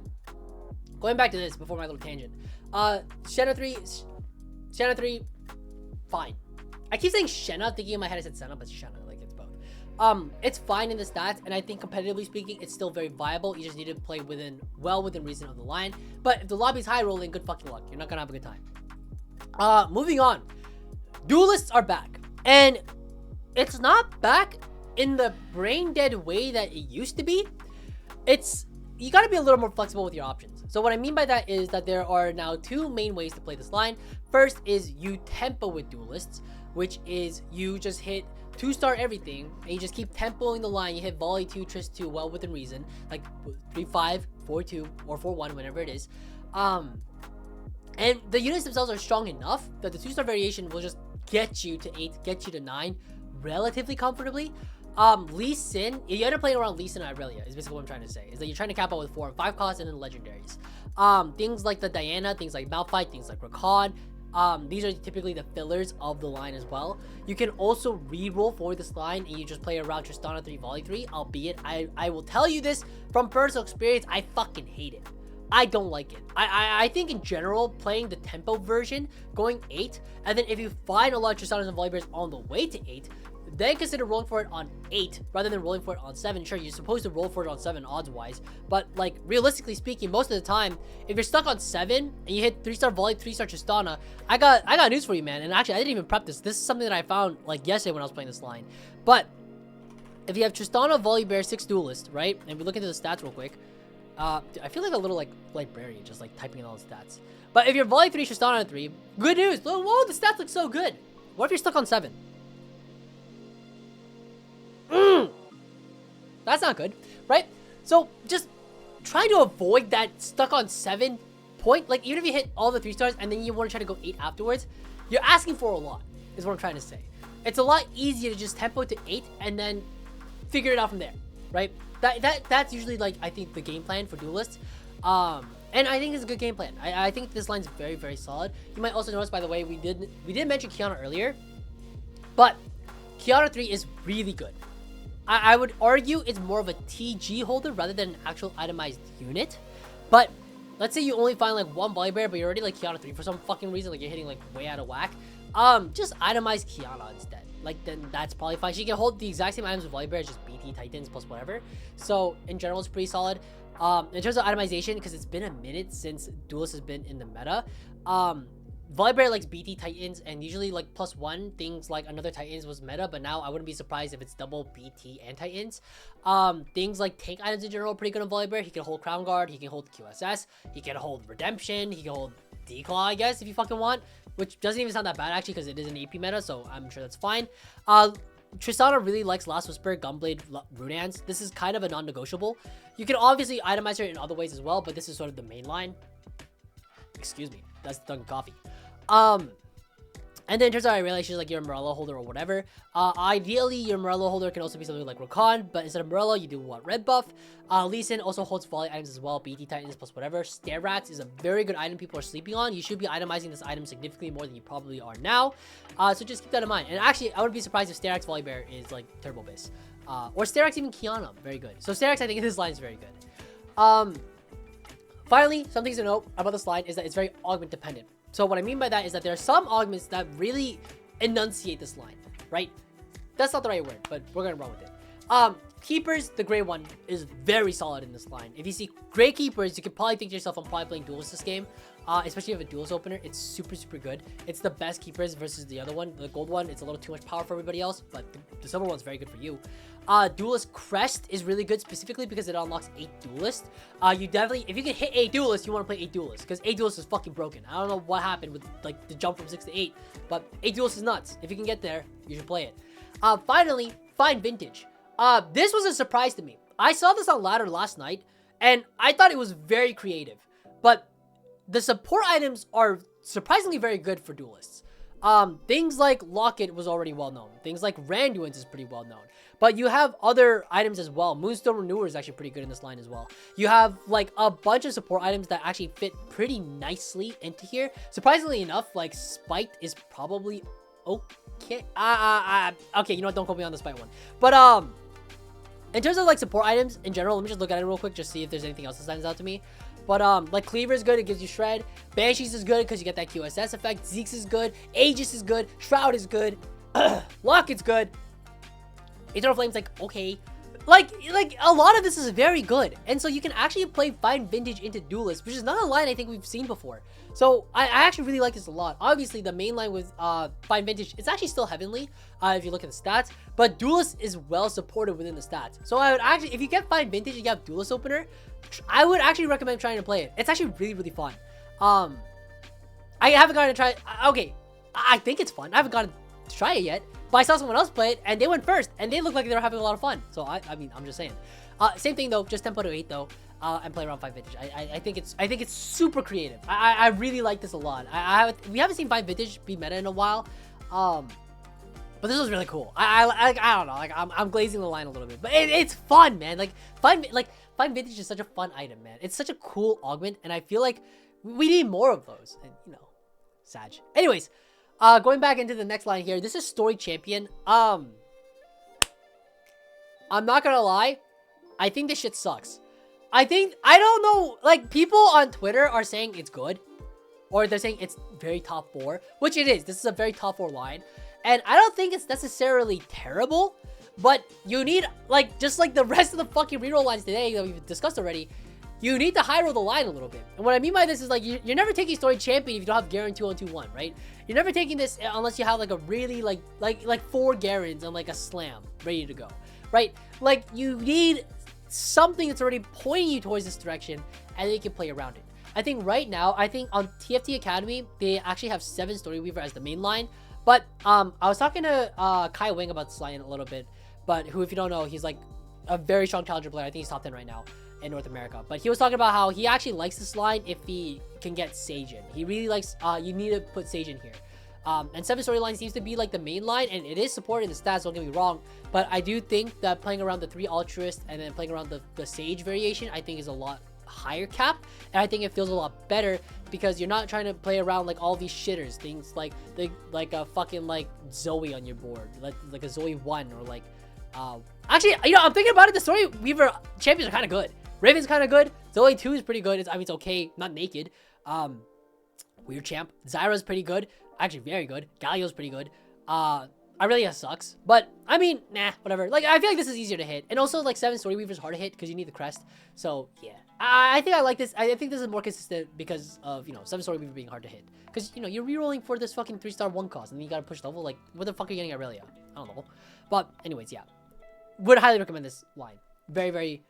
going back to this before my little tangent. Shenna 3, fine. I keep saying Shenna, thinking in my head I said Senna, but Shenna, like it's both. It's fine in the stats, and I think competitively speaking, it's still very viable. You just need to play well within reason of the line. But if the lobby's high rolling, good fucking luck. You're not gonna have a good time. Moving on. Duelists are back. And it's not back in the brain dead way that it used to be. You gotta be a little more flexible with your options. So what I mean by that is that there are now two main ways to play this line. First is you tempo with duelists, which is you just hit 2-star everything and you just keep tempoing the line. You hit volley 2, tryst 2, well within reason, like 3-5, 4-2, or 4-1, whenever it is. And the units themselves are strong enough that the 2-star variation will just get you to 8, get you to 9 relatively comfortably. Lee Sin, you end up playing around Lee Sin and Irelia, is basically what I'm trying to say. Is that you're trying to cap out with 4 and 5 costs and then legendaries. Things like the Diana, things like Malphite, things like Rakan, these are typically the fillers of the line as well. You can also re-roll for this line and you just play around Tristana 3, Volley 3, albeit I will tell you this from personal experience, I fucking hate it. I don't like it. I think in general, playing the tempo version, going 8, and then if you find a lot of Tristanas and Volleybears on the way to 8, then consider rolling for it on 8 rather than rolling for it on 7. Sure, you're supposed to roll for it on 7 odds-wise, but like realistically speaking, most of the time, if you're stuck on 7 and you hit 3-star Volley, 3-star Tristana, I got news for you, man. And actually, I didn't even prep this. This is something that I found like yesterday when I was playing this line. But if you have Tristana, Volleybear, 6 Duelist, right? And we look into the stats real quick. I feel like a little like librarian, just like typing in all the stats. But if you're Volley 3, Tristana 3, good news. Whoa, the stats look so good. What if you're stuck on 7? That's not good, right? So just try to avoid that stuck on 7 point. Like, even if you hit all the 3-stars and then you want to try to go 8 afterwards, you're asking for a lot, is what I'm trying to say. It's a lot easier to just tempo to 8 and then figure it out from there, right? That's usually, like, I think the game plan for duelists. And I think it's a good game plan. I think this line's very, very solid. You might also notice, by the way, we did mention Kiana earlier, but Kiana 3 is really good. I would argue it's more of a TG holder rather than an actual itemized unit. But let's say you only find like one Volleybear, but you're already like Kiana 3 for some fucking reason, like you're hitting like way out of whack. Just itemize Kiana instead. Like, then that's probably fine. She can hold the exact same items with Volleybear, just BT Titans plus whatever. So in general, it's pretty solid. In terms of itemization, because it's been a minute since Duelist has been in the meta, Volleybear likes BT Titans, and usually like +1 things like another Titans was meta, but now I wouldn't be surprised if it's double BT and Titans. Things like tank items in general are pretty good on Volleybear. He can hold Crown Guard, he can hold QSS, he can hold Redemption, he can hold Declaw, I guess, if you fucking want, which doesn't even sound that bad actually, because it is an AP meta, so I'm sure that's fine. Tristana really likes Last Whisper, Gunblade, Runehands. This is kind of a non-negotiable. You can obviously itemize her in other ways as well, but this is sort of the main line. Excuse me, that's Dunkin' Coffee. And then in terms of Irelia, she's like your Morello holder or whatever. Ideally, your Morello holder can also be something like Rakan, but instead of Morello, you do what? Red buff. Lee Sin also holds volley items as well, BT Titans plus whatever. Stare Rats is a very good item people are sleeping on. You should be itemizing this item significantly more than you probably are now. So just keep that in mind. And actually, I would be surprised if Stare Rats Volleybear is like Turbo Base. Or Stare Rats even Kiana, very good. So Stare Rats, I think this line is very good. Finally, some things to note about this line is that it's very augment dependent. So what I mean by that is that there are some augments that really enunciate this line, right? That's not the right word, but we're gonna run with it. Keepers, the gray one, is very solid in this line. If you see gray keepers, you can probably think to yourself, I'm probably playing duelist this game. Especially if you have a duelist opener, it's super, super good. It's the best keepers versus the other one. The gold one, it's a little too much power for everybody else, but the silver one's very good for you. Duelist Crest is really good specifically because it unlocks 8 duelists. You definitely, if you can hit 8 duelists, you want to play 8 duelists, because 8 duelists is fucking broken. I don't know what happened with like the jump from 6 to 8, but 8 duelists is nuts. If you can get there, you should play it. Finally, find vintage. This was a surprise to me. I saw this on ladder last night, and I thought it was very creative, but the support items are surprisingly very good for duelists. Things like Locket was already well known. Things like Randuin's is pretty well known. But you have other items as well. Moonstone Renewer is actually pretty good in this line as well. You have like a bunch of support items that actually fit pretty nicely into here. Surprisingly enough, like Spiked is probably okay. Okay, you know what? Don't quote me on the spite one. But in terms of like support items in general, let me just look at it real quick, just see if there's anything else that stands out to me. But like Cleaver is good, it gives you shred. Banshees is good because you get that QSS effect. Zeke's is good. Aegis is good. Shroud is good. Locket's good. Eternal Flame's like okay. Like a lot of this is very good, and so you can actually play Fine Vintage into Duelist, which is not a line I think we've seen before. So I actually really like this a lot. Obviously, the main line with Fine Vintage, it's actually still Heavenly if you look at the stats, but Duelist is well supported within the stats. So I would actually, if you get Fine Vintage and you have Duelist Opener, I would actually recommend trying to play it. It's actually really fun. I haven't gotten to try it. Okay, I think it's fun. I haven't gotten to try it yet. But I saw someone else play it, and they went first, and they looked like they were having a lot of fun. So I mean, I'm just saying. Same thing though, just tempo to 8 though, and play around 5 vintage. I think it's super creative. I really like this a lot. We haven't seen 5 vintage be meta in a while, but this was really cool. I don't know, like I'm glazing the line a little bit, but it's fun, man. Like 5 vintage is such a fun item, man. It's such a cool augment, and I feel like we need more of those. And you know, Sag. Anyways. Going back into the next line here, this is Storied Champion. I'm not gonna lie, I think this shit sucks. I don't know, like, people on Twitter are saying it's good, or they're saying it's very top 4, which it is. This is a very top 4 line, and I don't think it's necessarily terrible, but you need, like, just like the rest of the fucking reroll lines today that we've discussed already, you need to high roll the line a little bit. And what I mean by this is, like, you're never taking Storied Champion if you don't have Garen 2-on-2-1, right? You're never taking this unless you have, like, a really, like 4 Garens and, like, a slam ready to go, right? Like, you need something that's already pointing you towards this direction, and then you can play around it. I think right now, on TFT Academy, they actually have 7 Storyweaver as the main line. But I was talking to Kai Wing about this line a little bit, but who, if you don't know, he's, like, a very strong challenger player. I think he's top 10 right now in North America. But he was talking about how he actually likes this line if he can get Sage in. He really likes, you need to put Sage in here. And 7 storyline seems to be like the main line, and it is supported in the stats, don't get me wrong. But I do think that playing around the 3 Altruist and then playing around the Sage variation, I think is a lot higher cap. And I think it feels a lot better because you're not trying to play around like all these shitters, things like a fucking like Zoe on your board, like a Zoe 1 or like, actually, you know, I'm thinking about it, the Storyweaver champions are kind of good. Raven's kind of good. Zoe 2 is pretty good. I mean, it's okay. Not naked. Weird champ. Zyra's pretty good. Actually, very good. Galio's pretty good. Aurelia sucks. But, I mean, nah, whatever. Like, I feel like this is easier to hit. And also, like, 7 Storyweaver is hard to hit because you need the crest. So, yeah. I think I like this. I think this is more consistent because of, you know, 7 Storyweaver being hard to hit. Because, you know, you're rerolling for this fucking 3-star 1 cost. And then you gotta push level. Like, what the fuck are you getting Aurelia? I don't know. But, anyways, yeah. Would highly recommend this line. Very, very...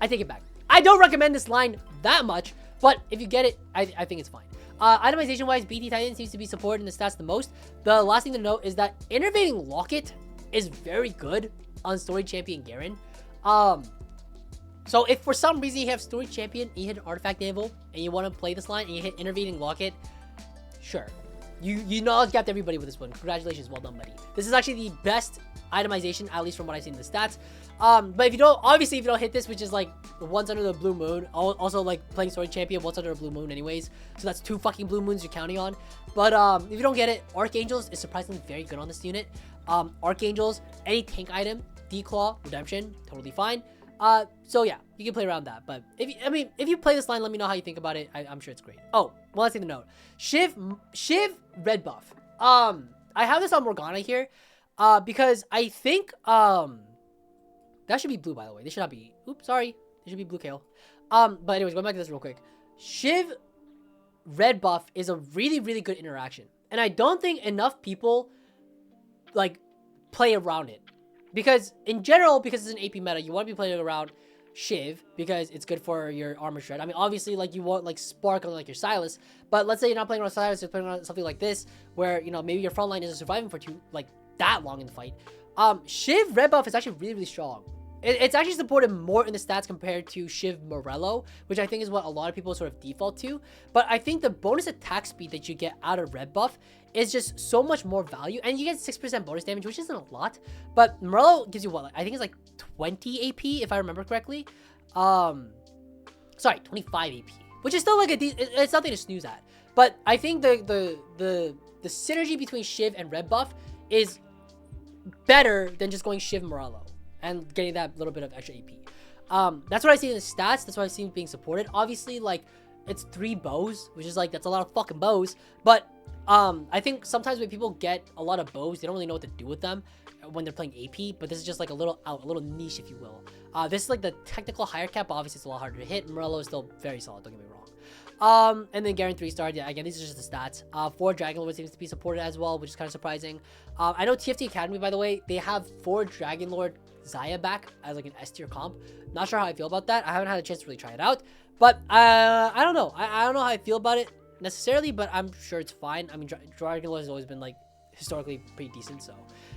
I take it back. I don't recommend this line that much, but if you get it, I think it's fine. Itemization wise, BT Titan seems to be supported in the stats the most. The last thing to note is that Innervating Locket is very good on Storied Champion Garen. So if for some reason you have Storied Champion and you hit an Artifact Naval and you want to play this line and you hit Innervating Locket, sure. You knowledge gapped everybody with this one. Congratulations, well done, buddy. This is actually the best itemization, at least from what I've seen in the stats. But if you don't hit this, which is like once under the blue moon, also like playing Storied Champion once under a blue moon anyways, so that's 2 fucking blue moons you're counting on. But if you don't get it, Archangels is surprisingly very good on this unit. Archangels, any tank item, Declaw, Redemption, totally fine. So yeah, you can play around that. But if you play this line, let me know how you think about it. I'm sure it's great. Oh, one last thing to note. Shiv red buff. I have this on Morgana here, because I think that should be blue, by the way. This should not be. Oops, sorry. It should be blue kale. But anyways, going back to this real quick. Shiv red buff is a really, really good interaction, and I don't think enough people like play around it. Because in general, because it's an AP meta, you want to be playing around Shiv because it's good for your armor shred. I mean, obviously, like you want like Spark on like your Silas, but let's say you're not playing around Silas, you're playing around something like this, where you know maybe your front line isn't surviving for that long in the fight. Shiv red buff is actually really, really strong. It's actually supported more in the stats compared to Shiv Morello, which I think is what a lot of people sort of default to. But I think the bonus attack speed that you get out of red buff is just so much more value, and you get 6% bonus damage, which isn't a lot. But Morello gives you what? Like, I think it's like 20 AP if I remember correctly. Sorry, 25 AP, which is still like it's nothing to snooze at. But I think the synergy between Shiv and red buff is better than just going Shiv Morello and getting that little bit of extra AP. That's what I see in the stats. That's what I see being supported. Obviously, like, it's 3 bows, which is like, that's a lot of fucking bows. But I think sometimes when people get a lot of bows, they don't really know what to do with them when they're playing AP. But this is just like a little niche, if you will. This is like the technical higher cap, but obviously it's a lot harder to hit. Morello is still very solid, don't get me wrong. And then Garen 3-star, yeah, again, these are just the stats. 4 Dragon Lord seems to be supported as well, which is kind of surprising. I know TFT Academy, by the way, they have 4 Dragon Lord Zaya back as like an S tier comp. Not sure how I feel about that. I haven't had a chance to really try it out, but I don't know. I don't know how I feel about it necessarily, but I'm sure it's fine. I mean, Dragon Lord has always been like historically pretty decent. So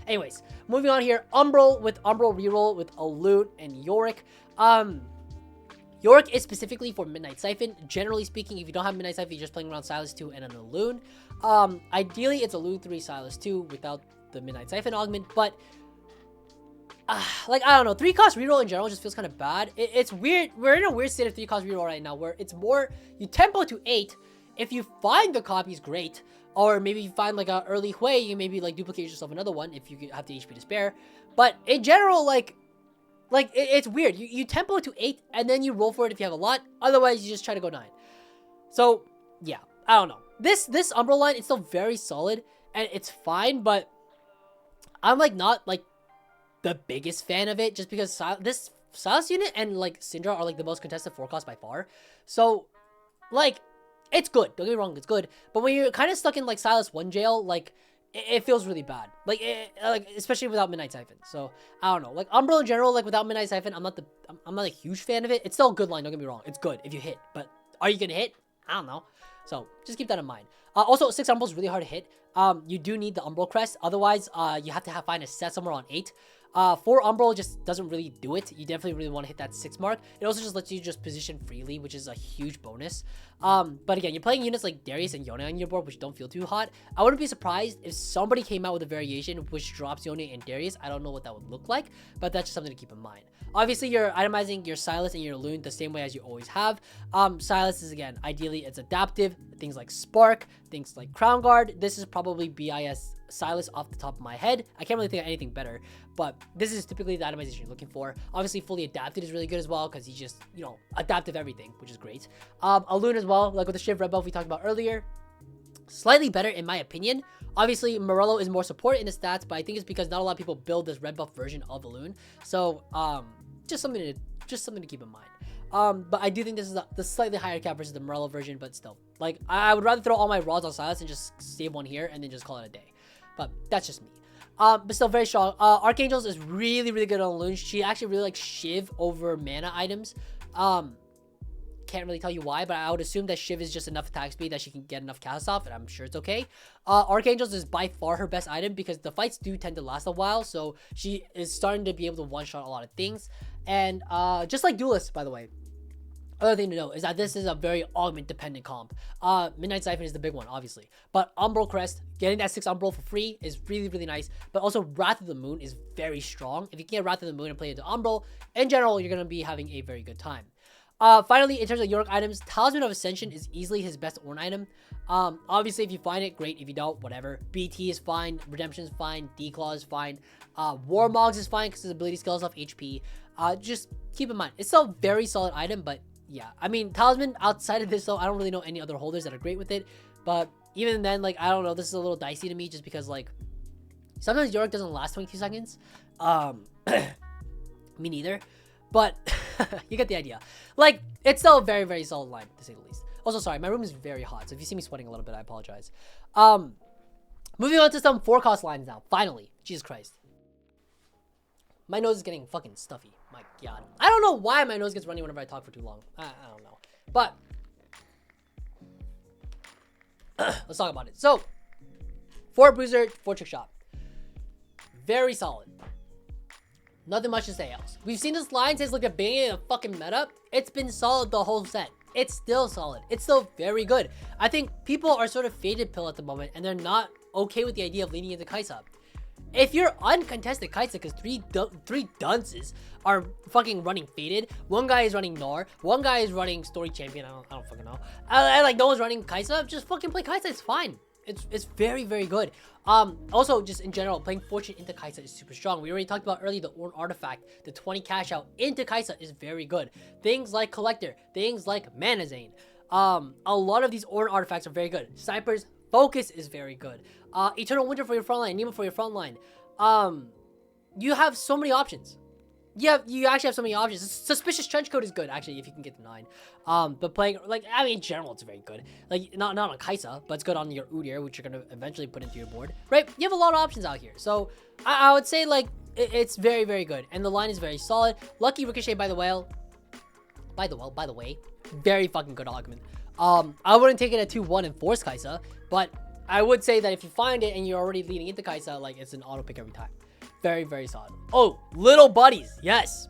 anyways, moving on here, Umbral with Umbral reroll with alune and Yorick. Yorick is specifically for Midnight Siphon. Generally speaking, if you don't have Midnight Siphon, you're just playing around Silas 2 and an alune. Ideally, it's alune 3 Silas 2 without the Midnight Siphon augment, but like, I don't know, 3-cost reroll in general just feels kind of bad. It's weird. We're in a weird state of 3-cost reroll right now where it's more, you tempo to 8. If you find the copies, great. Or maybe you find like an early Hui, you maybe like duplicate yourself another one if you have the HP to spare. But in general, like it's weird. You tempo to 8 and then you roll for it if you have a lot. Otherwise, you just try to go 9. So yeah, I don't know. This Umbral line, it's still very solid and it's fine, but I'm like not like the biggest fan of it just because this Silas unit and like Syndra are like the most contested 4-cost by far. So like, it's good, don't get me wrong, it's good, but when you're kind of stuck in like Silas 1 jail, like it feels really bad, like especially without Midnight Siphon. So I don't know, like Umbral in general, like without Midnight Siphon, I'm not a huge fan of it. It's still a good line, don't get me wrong, it's good if you hit, but are you gonna hit? I don't know. So just keep that in mind. Also, 6 Umbral is really hard to hit. You do need the Umbral crest, otherwise you have to find a set somewhere on 8. 4 Umbral just doesn't really do it. You definitely really want to hit that 6 mark. It also just lets you just position freely, which is a huge bonus. But again, you're playing units like Darius and Yone on your board, which don't feel too hot. I wouldn't be surprised if somebody came out with a variation which drops Yone and Darius. I don't know what that would look like, but that's just something to keep in mind. Obviously, you're itemizing your Silas and your alune the same way as you always have. Silas is, again, ideally, it's adaptive. Things like Spark, things like Crown Guard. This is probably BIS Silas off the top of my head. I can't really think of anything better, but this is typically the itemization you're looking for. Obviously, fully adapted is really good as well because he's just, you know, adaptive everything, which is great. Alune as well, like with the Shiv Red Buff we talked about earlier. Slightly better in my opinion. Obviously, Morello is more support in the stats, but I think it's because not a lot of people build this red buff version of Alune. So, just something to keep in mind. But I do think this is the slightly higher cap versus the Morello version, but still, like, I would rather throw all my rods on Silas and just save one here and then just call it a day. But that's just me. But still very strong. Archangels is really, really good on Alune. She actually really likes Shiv over mana items. Can't really tell you why, but I would assume that Shiv is just enough attack speed that she can get enough cast off, and I'm sure it's okay. Archangels is by far her best item because the fights do tend to last a while, so she is starting to be able to one-shot a lot of things. And just like duelist, by the way, other thing to know is that this is a very augment dependent comp. Midnight Siphon is the big one, obviously, but Umbral Crest, getting that 6 Umbral for free is really, really nice. But also Wrath of the Moon is very strong. If you can get Wrath of the Moon and play into Umbral, in general, you're going to be having a very good time. Finally, in terms of Yorick items, Talisman of Ascension is easily his best ornn item. Obviously, if you find it, great. If you don't, whatever. BT is fine. Redemption is fine. Declaw is fine. Warmogs is fine because his ability scales off HP. Just keep in mind, it's still a very solid item, but yeah. I mean, Talisman, outside of this, though, I don't really know any other holders that are great with it. But even then, like, I don't know. This is a little dicey to me just because, like, sometimes Yorick doesn't last 22 seconds. Me neither. But you get the idea. Like, it's still a very, very solid line, to say the least. Also, sorry, my room is very hot, so if you see me sweating a little bit, I apologize. Moving on to some 4-cost lines now. Finally. Jesus Christ. My nose is getting fucking stuffy. My God. I don't know why my nose gets runny whenever I talk for too long. I don't know. But let's talk about it. So, 4 bruiser, 4 trickshot. Very solid. Nothing much to say else. We've seen this line since like the beginning of the fucking meta. It's been solid the whole set. It's still solid. It's still very good. I think people are sort of faded pill at the moment and they're not okay with the idea of leaning into Kaisa. if you're uncontested Kaisa, because three dunces are fucking running Fated, one guy is running Gnar, one guy is running Story Champion, I don't fucking know, and like no one's running Kaisa, just fucking play Kaisa, it's fine. It's very, very good. Also, just in general, playing Fortune into Kaisa is super strong. We already talked about earlier the Ornn artifact, the 20 cash out into Kaisa is very good. Things like Collector, things like Mana Zane. A lot of these Ornn artifacts are very good. Sniper's Focus is very good. Eternal Winter for your frontline, Nemo for your frontline. You have so many options. You actually have so many options. Suspicious Trenchcoat is good, actually, if you can get the 9. But playing, like, I mean, in general, it's very good. Like, not on Kaisa, but it's good on your Udyr, which you're going to eventually put into your board, right? You have a lot of options out here. So, I would say, like, it's very, very good. And the line is very solid. Lucky Ricochet by the way, very fucking good augment. I wouldn't take it at 2-1 and force Kaisa, but I would say that if you find it and you're already leading into Kaisa, like, it's an auto pick every time. Very, very solid. Oh, Little Buddies. Yes.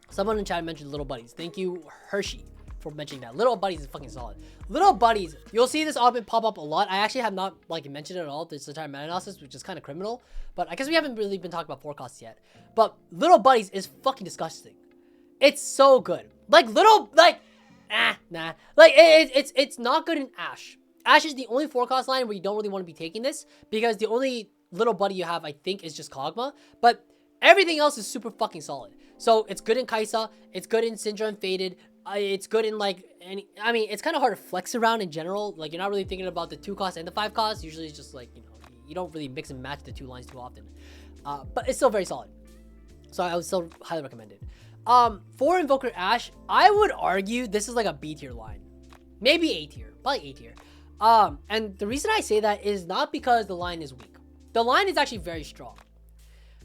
Someone in chat mentioned Little Buddies. Thank you, Hershey, for mentioning that. Little Buddies is fucking solid. Little Buddies, you'll see this augment pop up a lot. I actually have not, like, mentioned it at all this entire meta analysis, which is kind of criminal. But I guess we haven't really been talking about forecasts yet. But Little Buddies is fucking disgusting. It's so good. Like, nah. Like, it's not good in Ashe. Ashe is the only forecast line where you don't really want to be taking this, because the only little buddy you have, I think, is just kog'maw, but everything else is super fucking solid. So it's good in Kaisa, it's good in Syndra and Fated, it's good in, like, I mean, it's kind of hard to flex around in general. Like, you're not really thinking about the 2 cost and the 5 cost. Usually it's just like, you know, you don't really mix and match the 2 lines too often. But it's still very solid, so I would still highly recommend it. For Invoker Ashe, I would argue this is like a B tier line, maybe A tier, probably A tier. And the reason I say that is not because the line is weak. The line is actually very strong.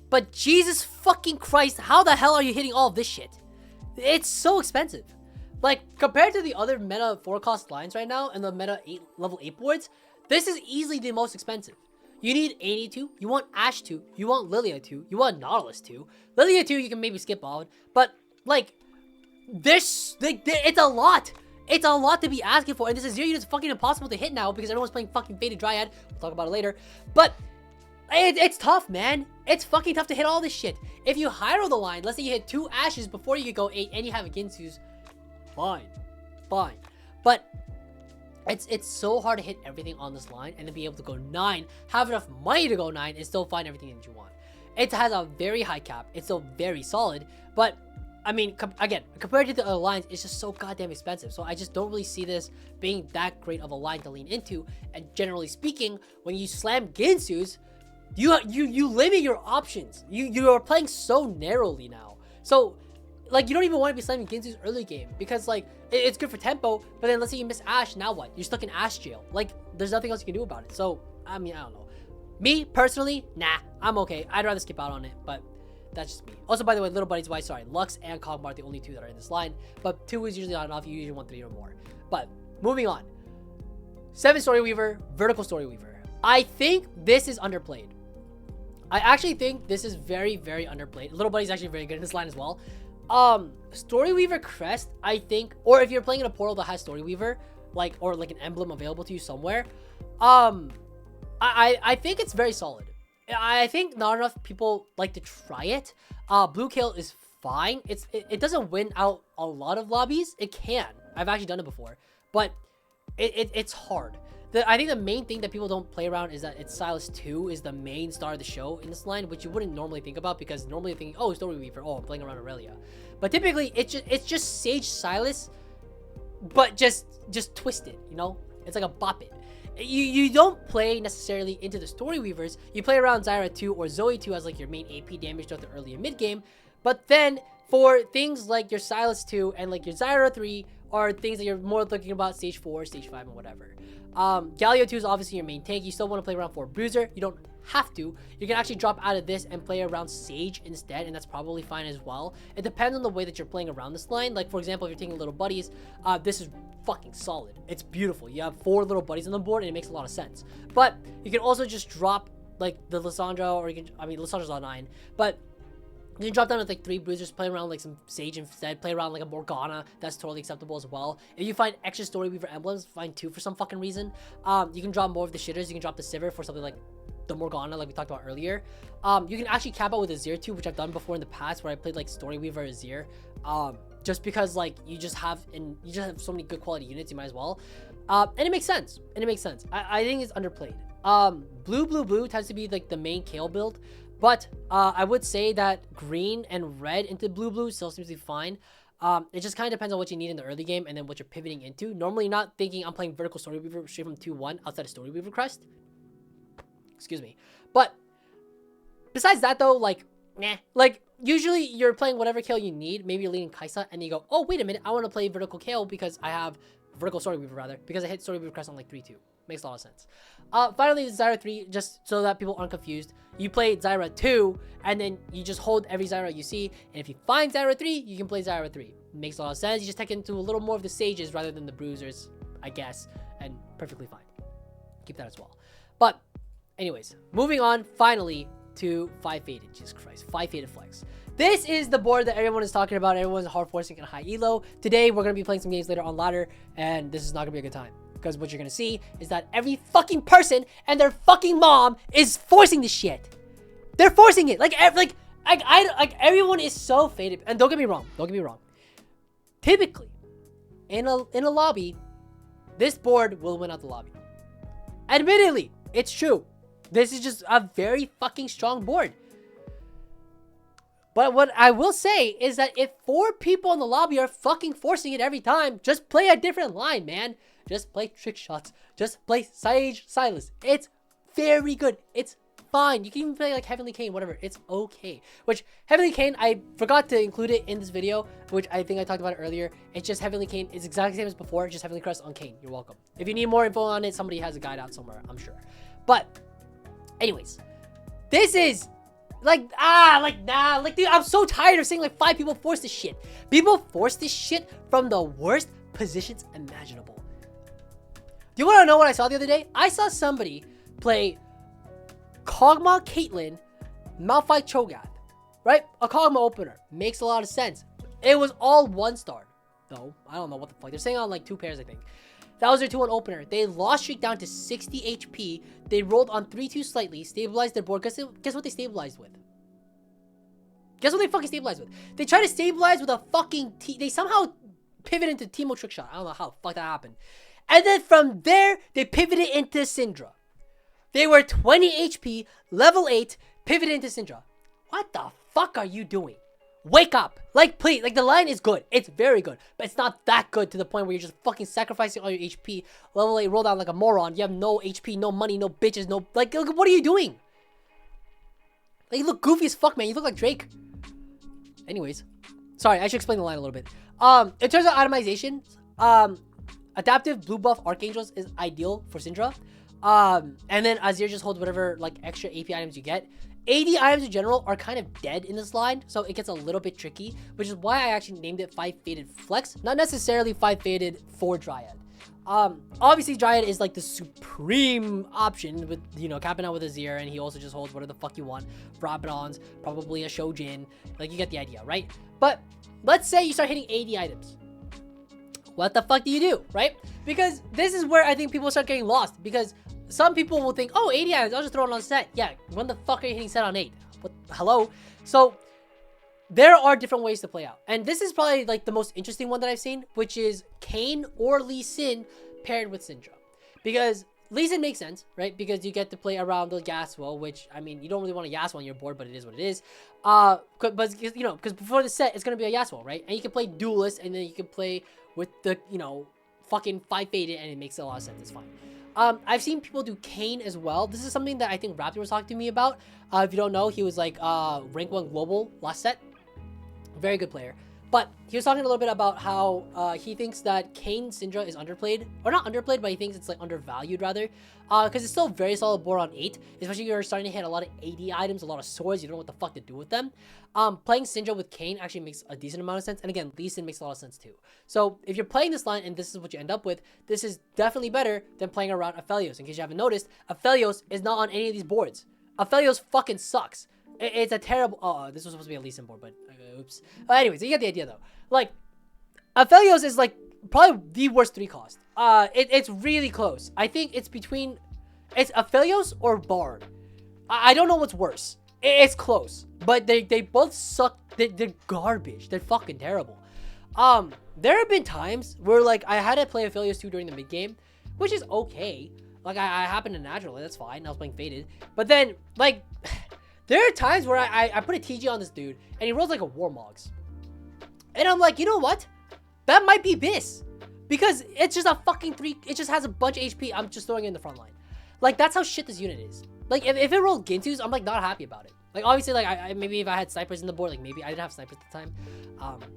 But Jesus fucking Christ, how the hell are you hitting all of this shit? It's so expensive. Like, compared to the other meta 4-cost lines right now and the meta level 8 boards, this is easily the most expensive. You need 82, you want Ashe 2, you want Lilia 2, you want Nautilus 2. Lilia 2 you can maybe skip on, but, like, this, it's a lot. It's a lot to be asking for, and this is 0 units fucking impossible to hit now because everyone's playing fucking Fated Dryad. We'll talk about it later. But it's tough, man. It's fucking tough to hit all this shit. If you high roll the line, let's say you hit 2 Ashes before you go 8 and you have a Ginsu's, fine. But it's so hard to hit everything on this line and then be able to go 9, have enough money to go 9, and still find everything that you want. It has a very high cap. It's still very solid, but I mean, again, compared to the other lines, it's just so goddamn expensive. So I just don't really see this being that great of a line to lean into. And generally speaking, when you slam Ginsu's, you limit your options. You are playing so narrowly now. So, like, you don't even want to be slamming Ginsu's early game because, like, it's good for tempo. But then let's say you miss Ashe, now what? You're stuck in Ashe jail. Like, there's nothing else you can do about it. So, I mean, I don't know. Me personally, nah, I'm okay. I'd rather skip out on it, but that's just me. Also, by the way, Little Buddies, why? Sorry, Lux and kog'maw are the only 2 that are in this line, but 2 is usually not enough. You usually want 3 or more. But moving on, 7 Storyweaver, vertical Storyweaver. I think this is underplayed. I actually think this is very, very underplayed. Little Buddy's actually very good in this line as well. Storyweaver crest, I think, or if you're playing in a portal that has Storyweaver, like, or like an emblem available to you somewhere, I think it's very solid. I think not enough people like to try it. Blue Kale is fine. It doesn't win out a lot of lobbies. It can. I've actually done it before, but it's hard. I think the main thing that people don't play around is that it's Silas 2 is the main star of the show in this line, which you wouldn't normally think about because normally you're thinking, oh, Storyweaver, oh, I'm playing around Aurelia. But typically, it's just Sage Silas, but just twisted, you know? It's like a bop it. You don't play necessarily into the Storyweavers. You play around Zyra 2 or Zoe 2 as like your main AP damage throughout the early and mid game. But then for things like your Silas 2 and like your Zyra 3 are things that you're more thinking about stage 4, stage 5, and whatever. Galio 2 is obviously your main tank. You still want to play around for Bruiser. You don't have to. You can actually drop out of this and play around Sage instead, and that's probably fine as well. It depends on the way that you're playing around this line. Like, for example, if you're taking Little Buddies, this is fucking solid. It's beautiful. You have 4 Little Buddies on the board, and it makes a lot of sense. But you can also just drop, like, the Lissandra, or you can, I mean, Lissandra's on 9, but you can drop down with like 3 Bruisers, play around like some Sage instead, play around like a Morgana. That's totally acceptable as well. If you find extra Storyweaver emblems, find 2 for some fucking reason. You can drop more of the shitters. You can drop the Sivir for something like the Morgana, like we talked about earlier. You can actually cap out with Azir too, which I've done before in the past, where I played like Storyweaver Azir. Just because like you just have so many good quality units, you might as well. And it makes sense. I think it's underplayed. Blue tends to be like the main Kale build, but I would say that green and red into blue still seems to be fine. It just kind of depends on what you need in the early game and then what you're pivoting into. Normally, you're not thinking I'm playing vertical Storyweaver straight from 2-1 outside of Storyweaver crest. Excuse me. But besides that though, like, nah. Like, usually you're playing whatever Kale you need. Maybe you're leading Kaisa and you go, oh, wait a minute, I want to play vertical Kale because I have vertical Storyweaver rather, because I hit Storyweaver crest on like 3-2. Makes a lot of sense. Finally, Zyra 3, just so that people aren't confused. You play Zyra 2, and then you just hold every Zyra you see, and if you find Zyra 3, you can play Zyra 3. Makes a lot of sense. You just take into a little more of the sages rather than the bruisers, I guess, and perfectly fine. Keep that as well. But, anyways, moving on, finally, to 5 Faded. Jesus Christ, 5 Faded Flex. This is the board that everyone is talking about. Everyone's hard forcing and high elo. Today, we're going to be playing some games later on ladder, and this is not going to be a good time. Because what you're going to see is that every fucking person and their fucking mom is forcing this shit. They're forcing it. Like everyone is so faded. And don't get me wrong. Typically, in a lobby, this board will win out the lobby. Admittedly, it's true. This is just a very fucking strong board. But what I will say is that if 4 people in the lobby are fucking forcing it every time, just play a different line, man. Just play trick shots. Just play Sage Silas. It's very good. It's fine. You can even play like Heavenly Kayn, whatever. It's okay. Which, Heavenly Kayn, I forgot to include it in this video, which I think I talked about it earlier. It's just Heavenly Kayn. It's exactly the same as before. Just Heavenly Crest on Kayn. You're welcome. If you need more info on it, somebody has a guide out somewhere, I'm sure. But, anyways, this is like, dude, I'm so tired of seeing like 5 people force this shit. People force this shit from the worst positions imaginable. Do you want to know what I saw the other day? I saw somebody play Kog'maw Caitlyn, Malphite Cho'Gath, right? A Kog'maw opener. Makes a lot of sense. It was all 1-star. No, I don't know what the fuck. They're saying on like 2 pairs, I think. That was their 2-1 opener. They lost streak down to 60 HP. They rolled on 3-2 slightly, stabilized their board. Guess what they stabilized with? Guess what they fucking stabilized with? They tried to stabilize with a fucking they somehow pivoted into Teemo Trickshot. I don't know how the fuck that happened. And then from there, they pivoted into Syndra. They were 20 HP, level 8, pivoted into Syndra. What the fuck are you doing? Wake up. Like, please. Like, the line is good. It's very good. But it's not that good to the point where you're just fucking sacrificing all your HP. Level 8, roll down like a moron. You have no HP, no money, no bitches, no... Like, what are you doing? Like, you look goofy as fuck, man. You look like Drake. Anyways. Sorry, I should explain the line a little bit. In terms of itemization, adaptive blue buff Archangels is ideal for Syndra. And then Azir just holds whatever like extra AP items you get. AD items in general are kind of dead in this line, so it gets a little bit tricky, which is why I actually named it 5 Faded Flex, not necessarily 5 Faded for Dryad. Obviously Dryad is like the supreme option with, you know, capping out with Azir, and he also just holds whatever the fuck you want. Rabadons, probably a Shojin, like you get the idea, right? But let's say you start hitting AD items. What the fuck do you do, right? Because this is where I think people start getting lost, because some people will think, oh, 80 items, I'll just throw it on set. Yeah, when the fuck are you hitting set on 8? What? Hello? So, there are different ways to play out. And this is probably, like, the most interesting one that I've seen, which is Kayn or Lee Sin paired with Syndra. Because Lee Sin makes sense, right? Because you get to play around the Yasuo, which, I mean, you don't really want a Yasuo on your board, but it is what it is. But, you know, because before the set, it's going to be a Yasuo, right? And you can play Duelist, and then you can play with the, you know, fucking 5 Faded, and it makes a lot of sense. It's fine. I've seen people do Kayn as well. This is something that I think Raptor was talking to me about. If you don't know, he was like rank 1 global last set. Very good player. But he was talking a little bit about how he thinks that Kayn Syndra is underplayed. Or not underplayed, but he thinks it's like undervalued rather. Because it's still a very solid board on 8. Especially if you're starting to hit a lot of AD items, a lot of swords. You don't know what the fuck to do with them. Playing Syndra with Kayn actually makes a decent amount of sense. And again, Lee Sin makes a lot of sense too. So if you're playing this line and this is what you end up with, this is definitely better than playing around Aphelios. In case you haven't noticed, Aphelios is not on any of these boards. Aphelios fucking sucks. It's a terrible... Oh, this was supposed to be a Lee Sin board, but... oops. Anyways, you get the idea though. Like, Aphelios is like probably the worst 3 cost. It's really close. I think it's between... It's Aphelios or Bard. I don't know what's worse. It's close, but they both suck. They're garbage. They're fucking terrible. There have been times where like I had to play Aphelios 2 during the mid game, which is okay. Like I happened to naturally, that's fine. I was playing Faded, but then like there are times where I put a TG on this dude and he rolls like a Warmogs, and I'm like, you know what? That might be Biss, because it's just a fucking 3. It just has a bunch of HP. I'm just throwing it in the front line. Like that's how shit this unit is. Like if it rolled Gintus, I'm like not happy about it. Like obviously, like I maybe if I had snipers in the board, like maybe I didn't have snipers at the time.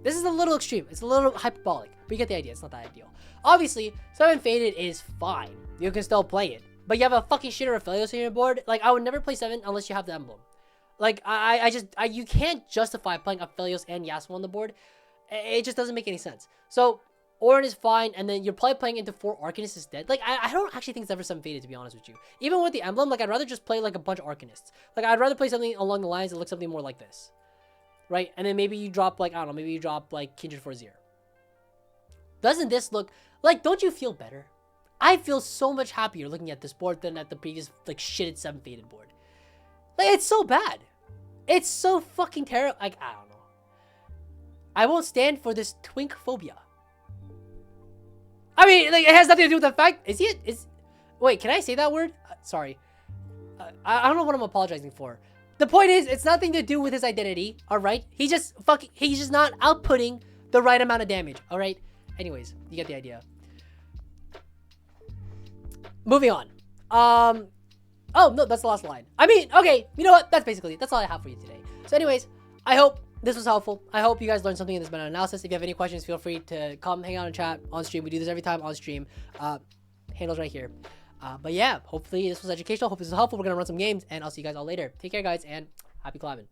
This is a little extreme. It's a little hyperbolic, but you get the idea. It's not that ideal. Obviously, 7 Faded is fine. You can still play it, but you have a fucking shitter Aphelios on your board. Like I would never play 7 unless you have the emblem. Like you can't justify playing Aphelios and Yasuo on the board. It just doesn't make any sense. So ornn is fine, and then you're probably playing into 4 Arcanists instead. Like, I don't actually think it's ever 7 Faded, to be honest with you. Even with the emblem, like, I'd rather just play, like, a bunch of Arcanists. Like, I'd rather play something along the lines that looks something more like this. Right? And then maybe you drop, like, I don't know, maybe you drop, like, Kindred for Azir. Doesn't this look... Like, don't you feel better? I feel so much happier looking at this board than at the previous, like, shitted 7 Faded board. Like, it's so bad. It's so fucking terrible. Like, I don't know. I won't stand for this twink phobia. I mean, like, it has nothing to do with the fact... Wait, can I say that word? Sorry. I don't know what I'm apologizing for. The point is, it's nothing to do with his identity, alright? He's just not outputting the right amount of damage, alright? Anyways, you get the idea. Moving on. Oh, no, that's the last line. I mean, okay, you know what? That's all I have for you today. So anyways, I hope this was helpful. I hope you guys learned something in this meta analysis. If you have any questions, feel free to come hang out and chat on stream. We do this every time on stream. Handles right here. But yeah, hopefully this was educational. Hope this was helpful. We're going to run some games, and I'll see you guys all later. Take care, guys, and happy climbing.